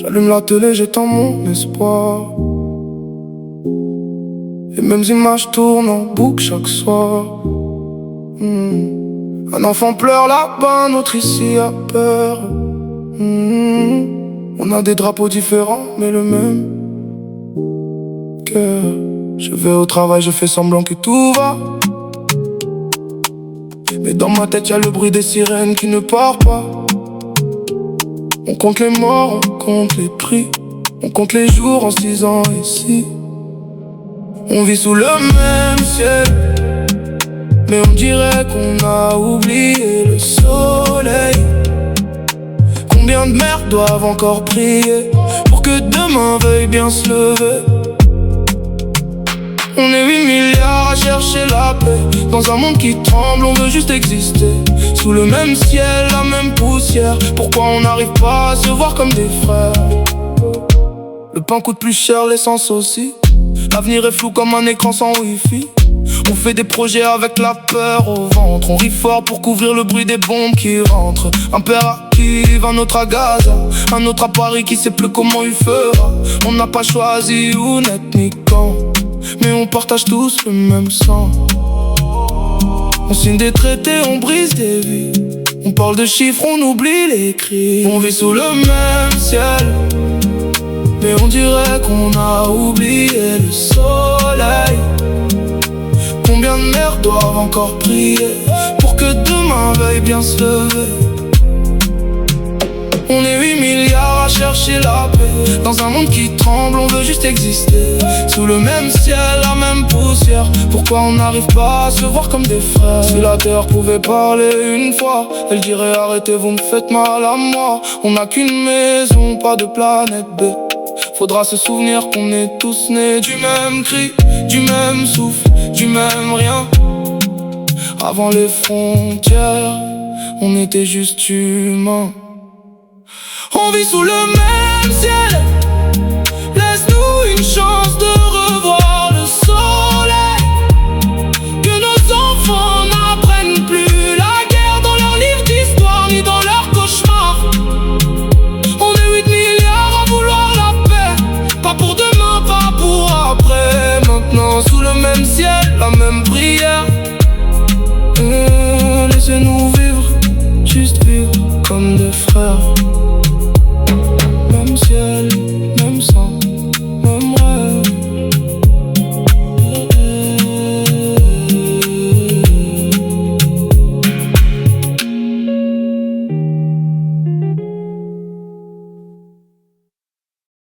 J'allume la télé, j'étends mon espoir. Les mêmes images tournent en boucle chaque soir. Un enfant pleure là-bas, un autre ici a peur. On a des drapeaux différents, mais le même cœur. Je vais au travail, je fais semblant que tout va, mais dans ma tête y'a le bruit des sirènes qui ne part pas. On compte les morts, on compte les prix, on compte les jours en se disant et si. On vit sous le même ciel, mais on dirait qu'on a oublié le soleil. Combien de mères doivent encore prier pour que demain veuille bien se lever? On est 8 milliards à chercher la paix, dans un monde qui tremble, on veut juste exister. Sous le même ciel, la même poussière, pourquoi on n'arrive pas à se voir comme des frères? Le pain coûte plus cher, l'essence aussi. L'avenir est flou comme un écran sans wifi. On fait des projets avec la peur au ventre. On rit fort pour couvrir le bruit des bombes qui rentrent. Un père à Kiev, un autre à Gaza, un autre à Paris qui sait plus comment il fera. On n'a pas choisi où naître ni quand, mais on partage tous le même sang. On signe des traités, on brise des vies. On parle de chiffres, on oublie les cris. On vit sous le même ciel, mais on dirait qu'on a oublié le soleil. Combien de mères doivent encore prier pour que demain veuille bien se lever? On est 8 milliards à chercher la paix, dans un monde qui tremble, on veut juste exister. Sous le même ciel, la même poussière, pourquoi on n'arrive pas à se voir comme des frères? Si la terre pouvait parler une fois, elle dirait arrêtez, vous me faites mal à moi. On n'a qu'une maison, pas de planète B. Faudra se souvenir qu'on est tous nés du même cri, du même souffle, du même rien. Avant les frontières, on était juste humains. On vit sous le même ciel, laisse-nous une chance de